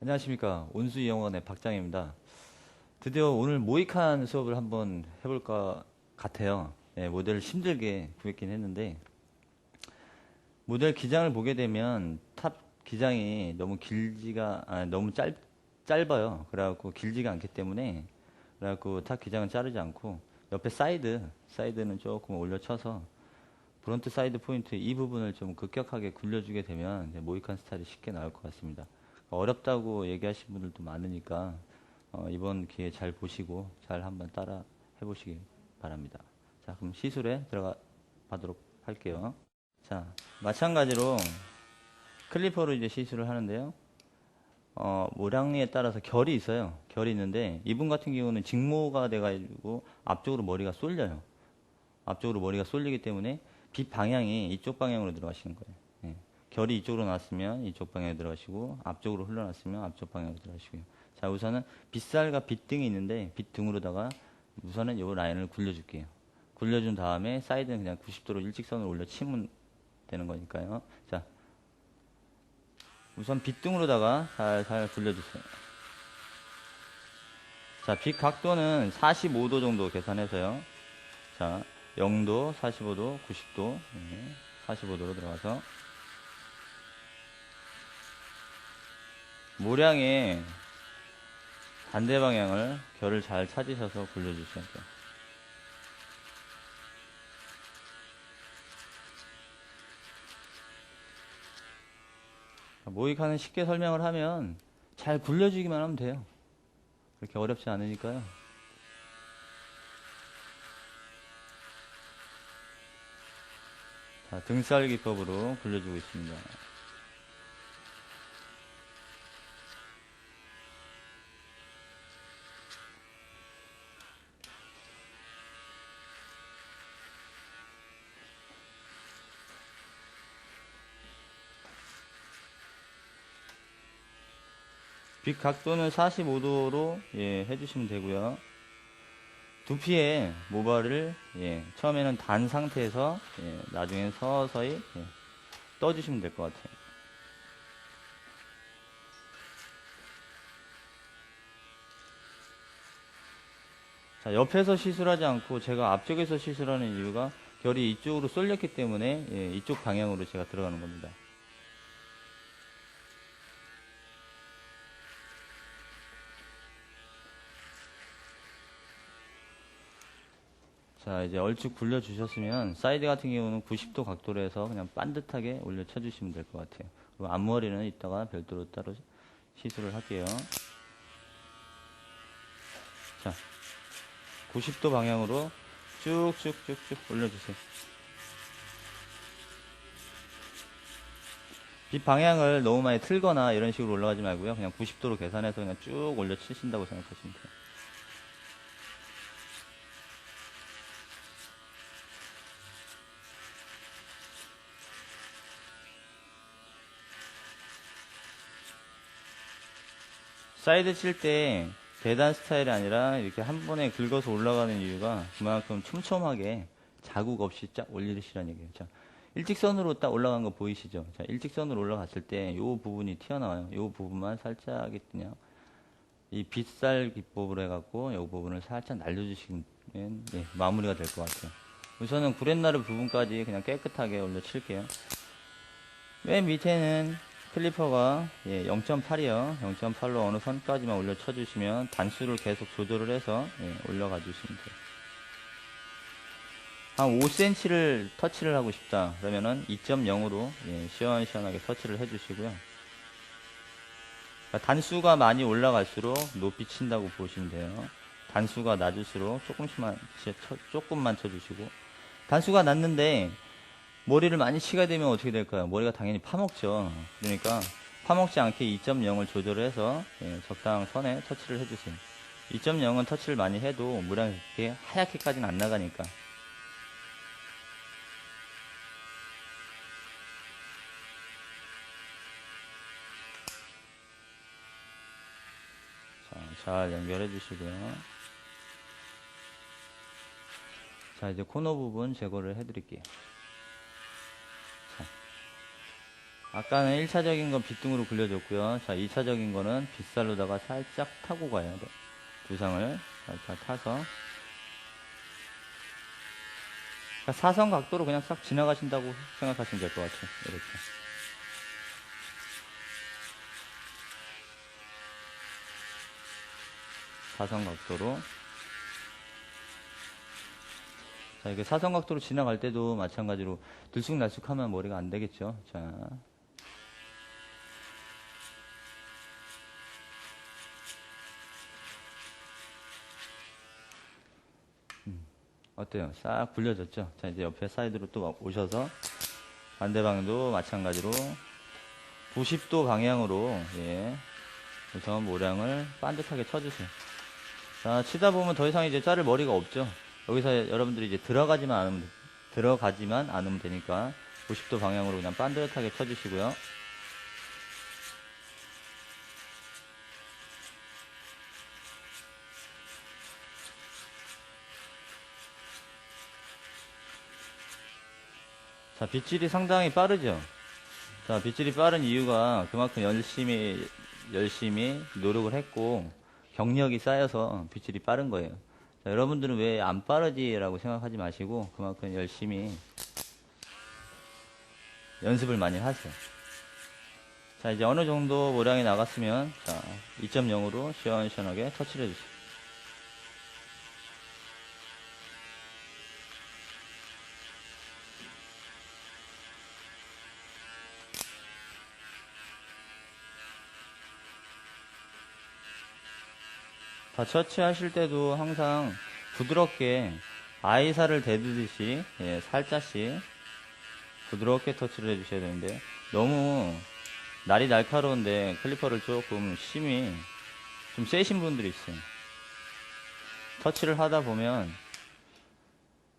안녕하십니까. 온수이영원의 박장입니다. 드디어 오늘 모이칸 수업을 한번 해볼 것 같아요. 모델을 힘들게 구했긴 했는데, 모델 기장을 보게 되면 탑 기장이 너무 너무 짧아요. 그래갖고 길지가 않기 때문에, 그래갖고 탑 기장은 자르지 않고, 옆에 사이드는 조금 올려쳐서, 브론트 사이드 포인트 이 부분을 좀 급격하게 굴려주게 되면 이제 모이칸 스타일이 쉽게 나올 것 같습니다. 어렵다고 얘기하신 분들도 많으니까 이번 기회 잘 보시고 잘 한번 따라 해보시기 바랍니다. 자, 그럼 시술에 들어가 보도록 할게요. 자, 마찬가지로 클리퍼로 이제 시술을 하는데요. 모량리에 따라서 결이 있어요. 결이 있는데 이분 같은 경우는 직모가 돼가지고 앞쪽으로 머리가 쏠려요. 앞쪽으로 머리가 쏠리기 때문에 빛 방향이 이쪽 방향으로 들어가시는 거예요. 예. 결이 이쪽으로 났으면 이쪽 방향에 들어가시고 앞쪽으로 흘러났으면 앞쪽 방향으로 들어가시고요. 자, 우선은 빗살과 빗등이 있는데 빗등으로다가 우선은 이 라인을 굴려줄게요. 굴려준 다음에 사이드는 그냥 90도로 일직선으로 올려 치면 되는 거니까요. 자, 우선 빗등으로다가 살살 굴려주세요. 자, 빗 각도는 45도 정도 계산해서요. 자, 0도, 45도, 90도, 45도로 들어가서 모량의 반대 방향을 결을 잘 찾으셔서 굴려주셔야 돼요. 모이칸은 쉽게 설명을 하면 잘 굴려주기만 하면 돼요. 그렇게 어렵지 않으니까요. 자, 등살 기법으로 굴려주고 있습니다. 빛 각도는 45도로 해주시면 되고요. 두피에 모발을 처음에는 단 상태에서 나중엔 서서히 떠주시면 될 것 같아요. 자, 옆에서 시술하지 않고 제가 앞쪽에서 시술하는 이유가 결이 이쪽으로 쏠렸기 때문에 이쪽 방향으로 제가 들어가는 겁니다. 자, 이제 얼추 굴려주셨으면 사이드 같은 경우는 90도 각도로 해서 그냥 반듯하게 올려 쳐주시면 될 것 같아요. 그리고 앞머리는 이따가 별도로 따로 시술을 할게요. 자, 90도 방향으로 쭉쭉쭉쭉 올려주세요. 빛 방향을 너무 많이 틀거나 이런 식으로 올라가지 말고요. 그냥 90도로 계산해서 그냥 쭉 올려 치신다고 생각하시면 돼요. 사이드 칠 때 계단 스타일이 아니라 이렇게 한 번에 긁어서 올라가는 이유가 그만큼 촘촘하게 자국 없이 쫙 올리시라는 얘기예요. 자, 일직선으로 딱 올라간 거 보이시죠? 자, 일직선으로 올라갔을 때 이 부분이 튀어나와요. 이 부분만 살짝 그냥 이 빗살 기법으로 해갖고 이 부분을 살짝 날려주시면 마무리가 될 것 같아요. 우선은 구렛나루 부분까지 그냥 깨끗하게 올려 칠게요. 맨 밑에는 클리퍼가 0.8이요. 0.8로 어느 선까지만 올려 쳐주시면 단수를 계속 조절을 해서 올려가 주시면 돼요. 한 5cm를 터치를 하고 싶다 그러면은 2.0으로 시원시원하게 터치를 해주시고요. 그러니까 단수가 많이 올라갈수록 높이 친다고 보시면 돼요. 단수가 낮을수록 조금만 쳐주시고, 단수가 낮는데 머리를 많이 치게 되면 어떻게 될까요? 머리가 당연히 파먹죠. 그러니까 파먹지 않게 2.0을 조절을 해서 적당한 선에 터치를 해주세요. 2.0은 터치를 많이 해도 모양이 그렇게 하얗게까지는 안 나가니까. 자, 잘 연결해 주시고요. 자, 이제 코너 부분 제거를 해 드릴게요. 아까는 1차적인 건 빗등으로 굴려줬고요. 자, 2차적인 거는 빗살로다가 살짝 타고 가야 돼. 두상을 살짝 타서. 그러니까 사선 각도로 그냥 싹 지나가신다고 생각하시면 될 것 같아요. 이렇게. 사선 각도로. 자, 이게 사선 각도로 지나갈 때도 마찬가지로 들쑥날쑥하면 머리가 안 되겠죠. 자. 어때요? 싹 굴려졌죠? 자, 이제 옆에 사이드로 또 오셔서 반대방도 마찬가지로 90도 방향으로, 예, 우선 모량을 반듯하게 쳐주세요. 자, 치다 보면 더 이상 이제 자를 머리가 없죠? 여기서 여러분들이 이제 들어가지만 않으면 되니까 90도 방향으로 그냥 반듯하게 쳐주시고요. 자, 빗질이 상당히 빠르죠? 자, 빗질이 빠른 이유가 그만큼 열심히 노력을 했고 경력이 쌓여서 빗질이 빠른 거예요. 자, 여러분들은 왜 안 빠르지라고 생각하지 마시고 그만큼 열심히 연습을 많이 하세요. 자, 이제 어느 정도 모량이 나갔으면 자, 2.0으로 시원시원하게 터치를 해주세요. 자, 터치하실 때도 항상 부드럽게 아이살을 대두듯이, 예, 살짝씩 부드럽게 터치를 해주셔야 되는데 너무 날이 날카로운데 클리퍼를 조금 심히 좀 세신 분들이 있어요. 터치를 하다 보면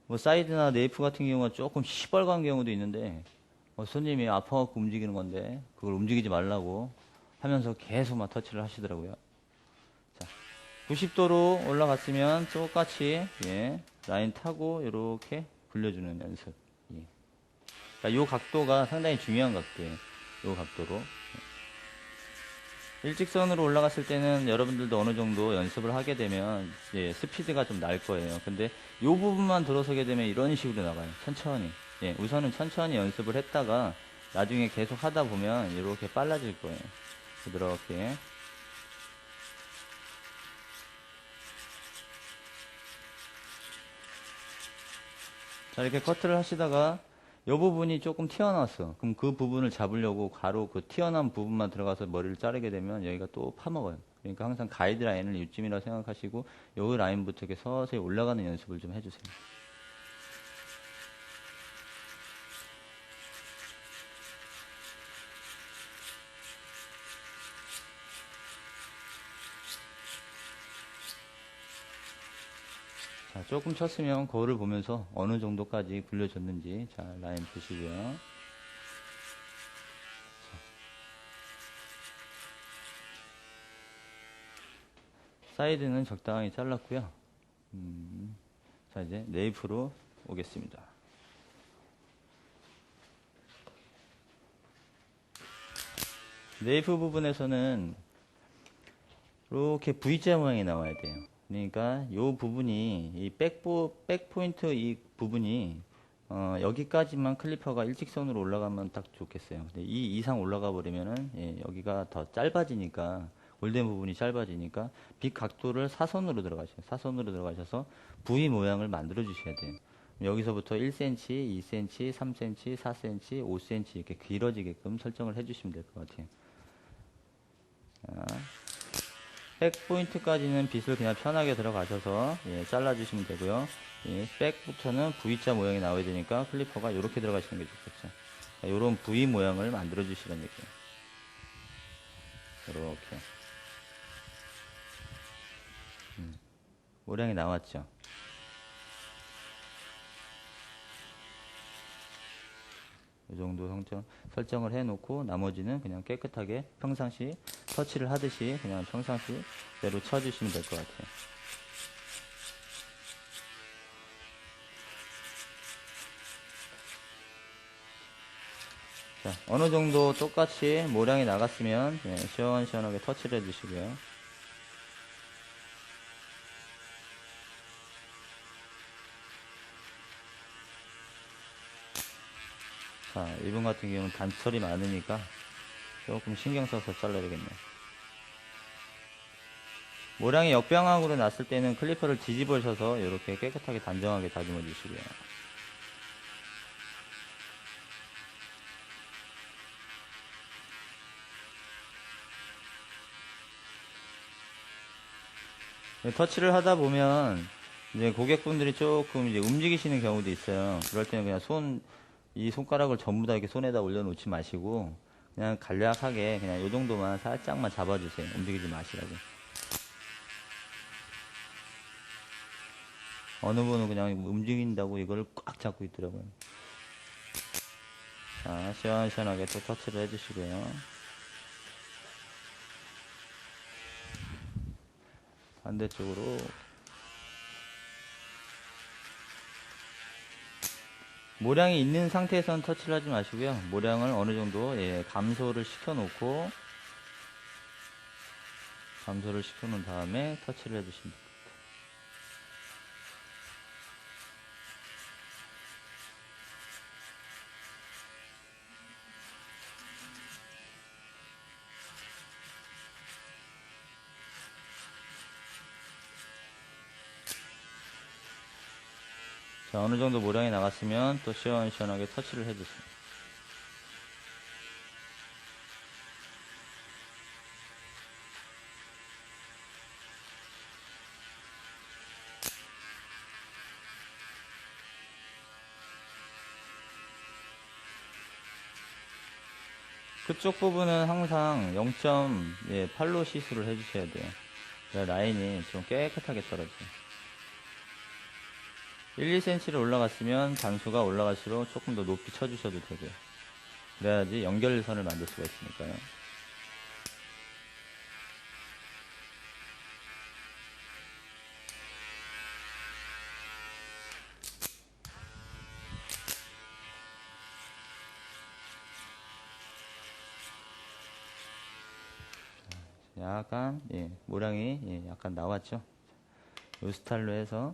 뭐 사이드나 네이프 같은 경우가 조금 시뻘건 경우도 있는데 손님이 아파갖고 움직이는 건데 그걸 움직이지 말라고 하면서 계속 막 터치를 하시더라고요. 자, 90도로 올라갔으면 똑같이, 예, 라인 타고 이렇게 굴려주는 연습. 예. 그러니까 요 각도가 상당히 중요한 각도예요. 요 각도로. 일직선으로 올라갔을 때는 여러분들도 어느 정도 연습을 하게 되면, 예, 스피드가 좀 날 거예요. 근데 요 부분만 들어서게 되면 이런 식으로 나가요. 천천히. 예, 우선은 천천히 연습을 했다가 나중에 계속 하다 보면 이렇게 빨라질 거예요. 부드럽게. 자, 이렇게 커트를 하시다가 이 부분이 조금 튀어나왔어. 그럼 그 부분을 잡으려고 가로 그 튀어나온 부분만 들어가서 머리를 자르게 되면 여기가 또 파먹어요. 그러니까 항상 가이드라인을 이쯤이라고 생각하시고 여기 라인부터 이렇게 서서히 올라가는 연습을 좀 해주세요. 자, 조금 쳤으면 거울을 보면서 어느 정도까지 굴려줬는지 자, 라인 보시고요. 사이드는 적당히 잘랐고요. 자, 이제 네이프로 오겠습니다. 네이프 부분에서는 이렇게 V자 모양이 나와야 돼요. 그러니까 이 부분이 이 백포인트 이 부분이 여기까지만 클리퍼가 일직선으로 올라가면 딱 좋겠어요. 근데 이 이상 올라가 버리면은, 예, 여기가 더 짧아지니까 골덴 부분이 짧아지니까 빗 각도를 사선으로 들어가셔요. 사선으로 들어가셔서 V 모양을 만들어 주셔야 돼요. 여기서부터 1cm, 2cm, 3cm, 4cm, 5cm 이렇게 길어지게끔 설정을 해주시면 될 것 같아요. 자, 백포인트까지는 빗을 그냥 편하게 들어가셔서, 예, 잘라주시면 되고요. 예, 백부터는 V자 모양이 나와야 되니까 클리퍼가 이렇게 들어가시는 게 좋겠죠. 이런 V 모양을 만들어 주시라는 얘기예요. 이렇게 모양이 나왔죠. 이 정도 설정을 해놓고 나머지는 그냥 깨끗하게 평상시 터치를 하듯이 그냥 평상시대로 쳐주시면 될 것 같아요. 자, 어느 정도 똑같이 모량이 나갔으면 예, 시원시원하게 터치를 해주시고요. 자, 이분 같은 경우는 단철이 많으니까 조금 신경 써서 잘라야 되겠네요. 모량이 역방향으로 났을 때는 클리퍼를 뒤집으셔서 이렇게 깨끗하게 단정하게 다듬어 주시고요. 터치를 하다 보면 이제 고객분들이 조금 이제 움직이시는 경우도 있어요. 그럴 때는 그냥 이 손가락을 전부 다 이렇게 손에다 올려놓지 마시고 그냥 간략하게 그냥 요 정도만 살짝만 잡아주세요. 움직이지 마시라고. 어느 분은 그냥 움직인다고 이걸 꽉 잡고 있더라고요. 자, 시원시원하게 또 터치를 해주시고요. 반대쪽으로. 모량이 있는 상태에서는 터치를 하지 마시고요. 모량을 어느 정도 예, 감소를 시켜놓고 감소를 시켜놓은 다음에 터치를 해주십니다. 자, 어느 정도 모량이 나갔으면 또 시원시원하게 터치를 해주세요. 그쪽 부분은 항상 0.8로 시술을 해주셔야 돼요. 라인이 좀 깨끗하게 떨어져요. 1, 2cm를 올라갔으면 단수가 올라갈수록 조금 더 높이 쳐주셔도 되고요. 그래야지 연결선을 만들 수가 있으니까요. 약간 예, 모량이 예, 약간 나왔죠. 이 스타일로 해서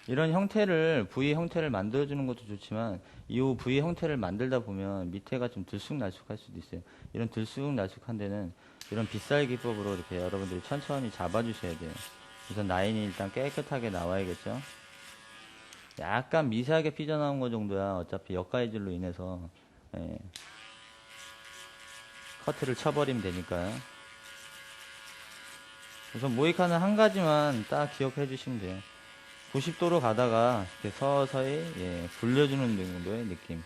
이런 형태를 V 형태를 만들어주는 것도 좋지만 이 V 형태를 만들다 보면 밑에가 좀 들쑥날쑥할 수도 있어요. 이런 들쑥날쑥한 데는 이런 빗살 기법으로 이렇게 여러분들이 천천히 잡아주셔야 돼요. 우선 라인이 일단 깨끗하게 나와야겠죠. 약간 미세하게 삐져나온 거 정도야 어차피 역가해질로 인해서 예, 커트를 쳐버리면 되니까요. 우선 모이카는 한 가지만 딱 기억해 주시면 돼요. 90도로 가다가 이렇게 서서히 예, 굴려주는 정도의 느낌,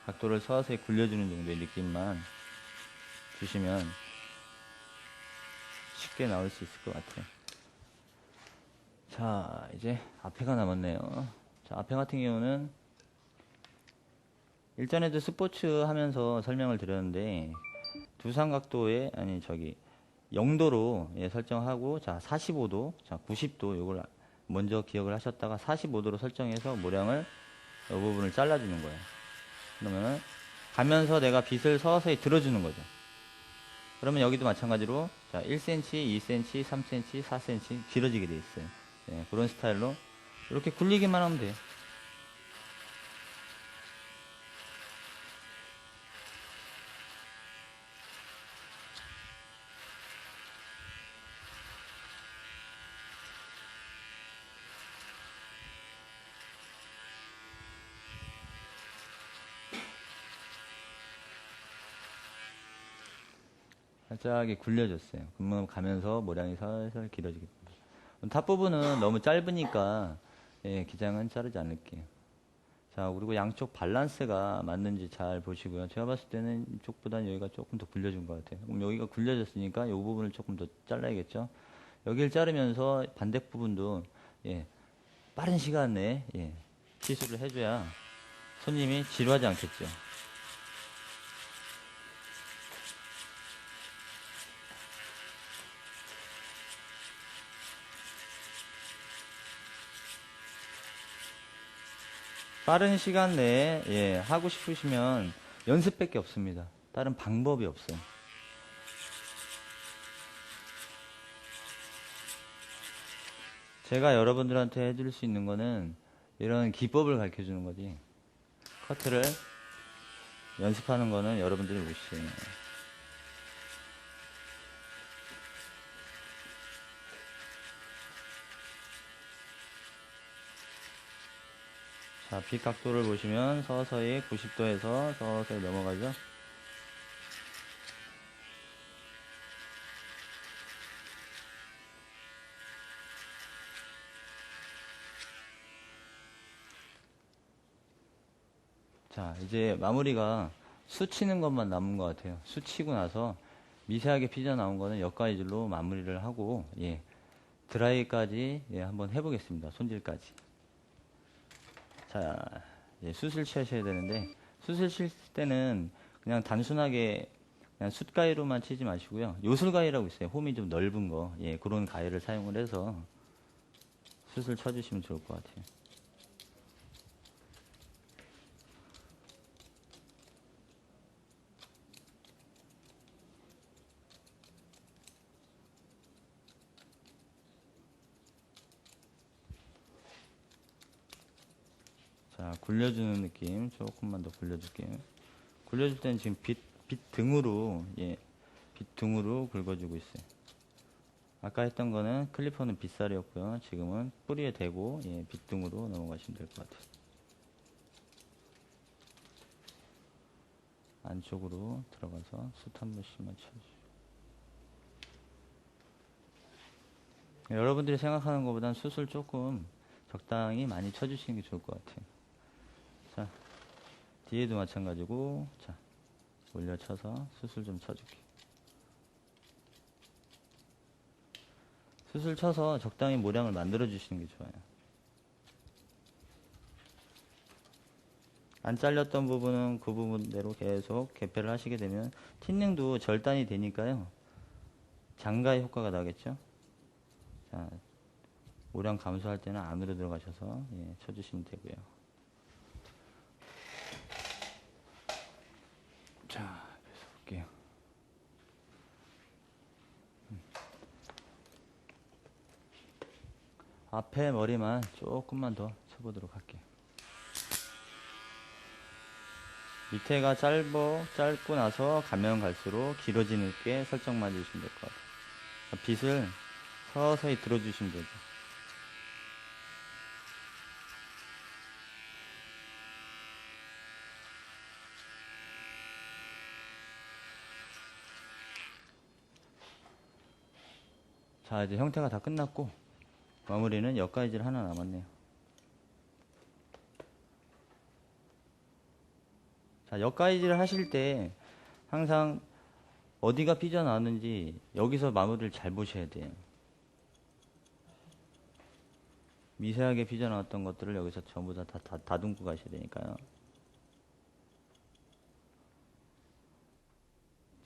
각도를 서서히 굴려주는 정도의 느낌만 주시면 쉽게 나올 수 있을 것 같아요. 자, 이제 앞에가 남았네요. 자, 앞에 같은 경우는 일전에도 스포츠 하면서 설명을 드렸는데 두상각도에 아니 저기 0도로 예, 설정하고 자 45도 자 90도 요걸 먼저 기억을 하셨다가 45도로 설정해서 모량을 이 부분을 잘라주는 거예요. 그러면 가면서 내가 빗을 서서히 들어주는 거죠. 그러면 여기도 마찬가지로 자 1cm, 2cm, 3cm, 4cm 길어지게 돼 있어요. 예, 그런 스타일로 이렇게 굴리기만 하면 돼요. 살짝 굴려줬어요. 그러면 가면서 모량이 살살 길어지게 됩니다. 탑 부분은 너무 짧으니까 예, 기장은 자르지 않을게요. 자, 그리고 양쪽 밸런스가 맞는지 잘 보시고요. 제가 봤을 때는 이쪽보다는 여기가 조금 더 굴려준 것 같아요. 그럼 여기가 굴려졌으니까 이 부분을 조금 더 잘라야겠죠. 여기를 자르면서 반대 부분도 예, 빠른 시간 내에 예, 시술을 해줘야 손님이 지루하지 않겠죠. 빠른 시간 내에 하고 싶으시면 연습밖에 없습니다. 다른 방법이 없어요. 제가 여러분들한테 해줄 수 있는 거는 이런 기법을 가르쳐 주는 거지. 커트를 연습하는 거는 여러분들이 몫이에요. 자, 빛 각도를 보시면 서서히 90도에서 서서히 넘어가죠. 자, 이제 마무리가 수치는 것만 남은 것 같아요. 수치고 나서 미세하게 삐져나온 거는 역가이질로 마무리를 하고, 드라이까지 한번 해보겠습니다. 손질까지. 자, 숯을 취하셔야 되는데, 숯을 칠 때는 그냥 단순하게 그냥 숯가위로만 치지 마시고요. 요술가위라고 있어요. 홈이 좀 넓은 거. 그런 가위를 사용을 해서 숯을 쳐주시면 좋을 것 같아요. 자, 굴려주는 느낌. 조금만 더 굴려줄게요. 굴려줄 때는 지금 빛 등으로, 빛 등으로 긁어주고 있어요. 아까 했던 거는 클리퍼는 빗살이었고요. 지금은 뿌리에 대고, 빛 등으로 넘어가시면 될 것 같아요. 안쪽으로 들어가서 숯 한 번씩만 쳐주시고. 여러분들이 생각하는 것보단 숯을 조금 적당히 많이 쳐주시는 게 좋을 것 같아요. 자, 뒤에도 마찬가지고, 자, 올려쳐서 숯을 좀 쳐줄게요. 숯을 쳐서 적당히 모량을 만들어 주시는 게 좋아요. 안 잘렸던 부분은 그 부분대로 계속 개폐를 하시게 되면 틴닝도 절단이 되니까요. 장가의 효과가 나겠죠. 자, 모량 감소할 때는 안으로 들어가셔서 쳐주시면 되고요. 자, 그래서 볼게요. 앞에 머리만 조금만 더 쳐보도록 할게요. 밑에가 짧고 나서 가면 갈수록 길어지는 게 설정만 해주시면 될 것 같아요. 빗을 서서히 들어주시면 되죠. 자, 이제 형태가 다 끝났고 마무리는 역가위질 하나 남았네요. 자, 역가위질을 하실 때 항상 어디가 삐져나왔는지 여기서 마무리를 잘 보셔야 돼요. 미세하게 삐져나왔던 것들을 여기서 전부 다 다듬고 가셔야 되니까요.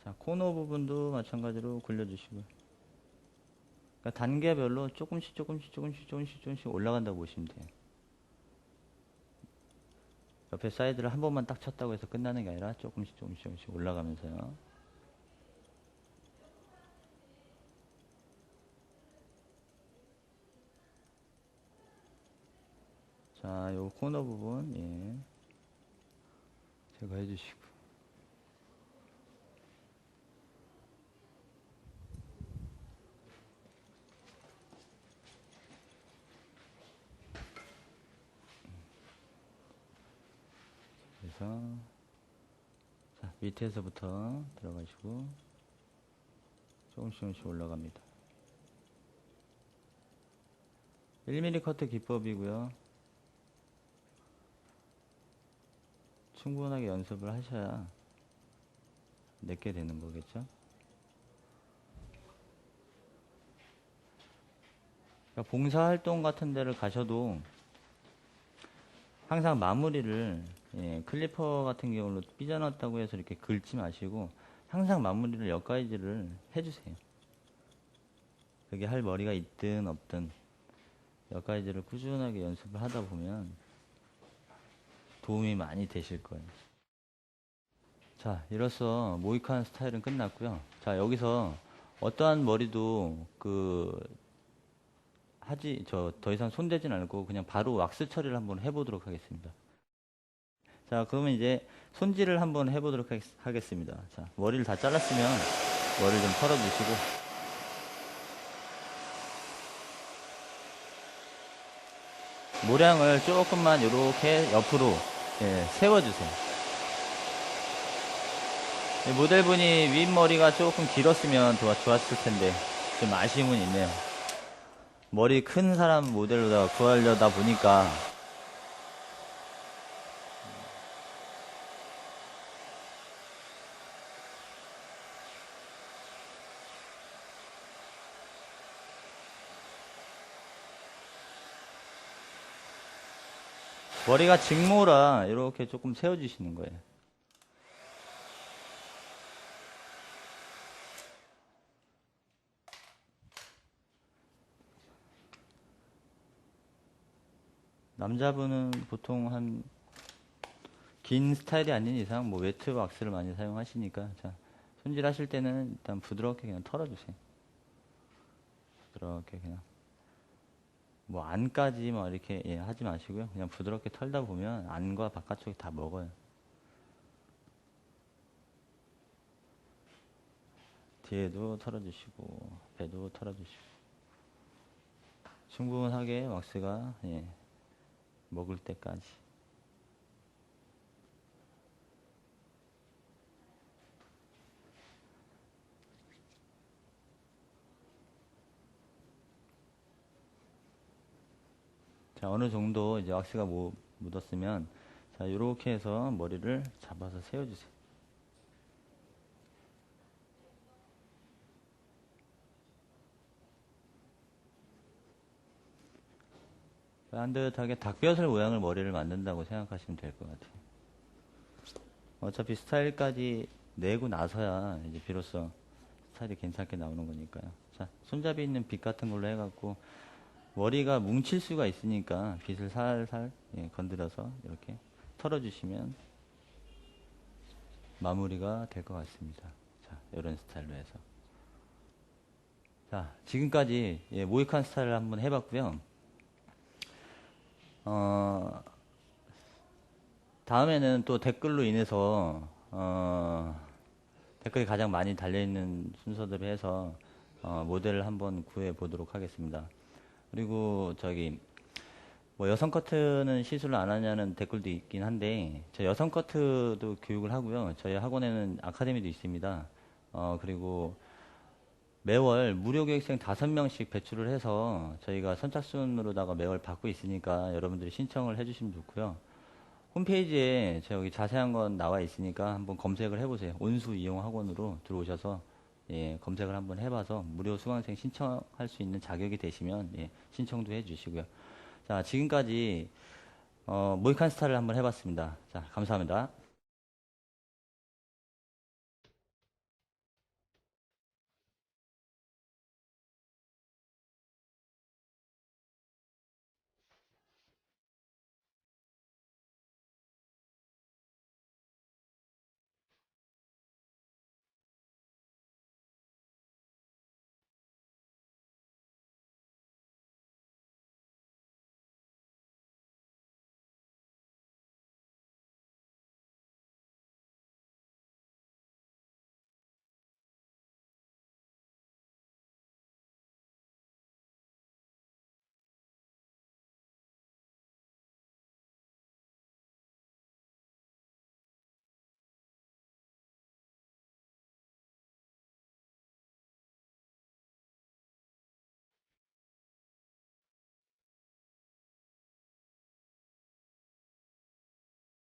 자, 코너 부분도 마찬가지로 굴려주시고요. 그러니까 단계별로 조금씩 올라간다고 보시면 돼요. 옆에 사이드를 한 번만 딱 쳤다고 해서 끝나는 게 아니라 조금씩 올라가면서요. 자, 요 코너 부분, 제거 해주시고. 그래서, 자, 밑에서부터 들어가시고, 조금씩 올라갑니다. 1mm 커트 기법이고요. 충분하게 연습을 하셔야 내게 되는 거겠죠. 그러니까 봉사활동 같은 데를 가셔도 항상 마무리를 클리퍼 같은 경우로 삐져났다고 해서 이렇게 긁지 마시고 항상 마무리를 역가이질을 해주세요. 그게 할 머리가 있든 없든 역가이질을 꾸준하게 연습을 하다 보면 도움이 많이 되실 거예요. 자, 이로써 모이칸 스타일은 끝났고요. 자, 여기서 어떠한 머리도 더 이상 손대진 않고 그냥 바로 왁스 처리를 한번 해보도록 하겠습니다. 자, 그러면 이제 손질을 한번 해보도록 하겠습니다. 자, 머리를 다 잘랐으면 머리를 좀 털어주시고, 모량을 조금만 이렇게 옆으로 세워주세요. 모델분이 윗머리가 조금 길었으면 좋았을 텐데 좀 아쉬움은 있네요. 머리 큰 사람 모델로다가 구하려다 보니까 머리가 직모라 이렇게 조금 세워주시는 거예요. 남자분은 보통 긴 스타일이 아닌 이상 웨트 왁스를 많이 사용하시니까, 자, 손질하실 때는 일단 부드럽게 그냥 털어주세요. 부드럽게 그냥 안까지 이렇게 하지 마시고요. 그냥 부드럽게 털다 보면 안과 바깥쪽이 다 먹어요. 뒤에도 털어주시고 배도 털어주시고 충분하게 왁스가 먹을 때까지. 자, 어느 정도 이제 왁스가 묻었으면, 자, 요렇게 해서 머리를 잡아서 세워주세요. 반듯하게 닭뼈슬 모양을 머리를 만든다고 생각하시면 될 것 같아요. 어차피 스타일까지 내고 나서야 이제 비로소 스타일이 괜찮게 나오는 거니까요. 자, 손잡이 있는 빗 같은 걸로 해갖고 머리가 뭉칠 수가 있으니까 빗을 살살 건드려서 이렇게 털어주시면 마무리가 될 것 같습니다. 자, 이런 스타일로 해서. 자, 지금까지 모이칸 스타일을 한번 해봤고요. 다음에는 또 댓글로 인해서 댓글이 가장 많이 달려있는 순서대로 해서 모델을 한번 구해 보도록 하겠습니다. 그리고 여성 커트는 시술을 안 하냐는 댓글도 있긴 한데, 저 여성 커트도 교육을 하고요. 저희 학원에는 아카데미도 있습니다. 그리고 매월 무료 교육생 5명씩 배출을 해서 저희가 선착순으로다가 매월 받고 있으니까 여러분들이 신청을 해주시면 좋고요. 홈페이지에 여기 자세한 건 나와 있으니까 한번 검색을 해보세요. 온수 이용 학원으로 들어오셔서 검색을 한번 해봐서 무료 수강생 신청할 수 있는 자격이 되시면 신청도 해주시고요. 자, 지금까지 모이칸 스타를 한번 해봤습니다. 자, 감사합니다.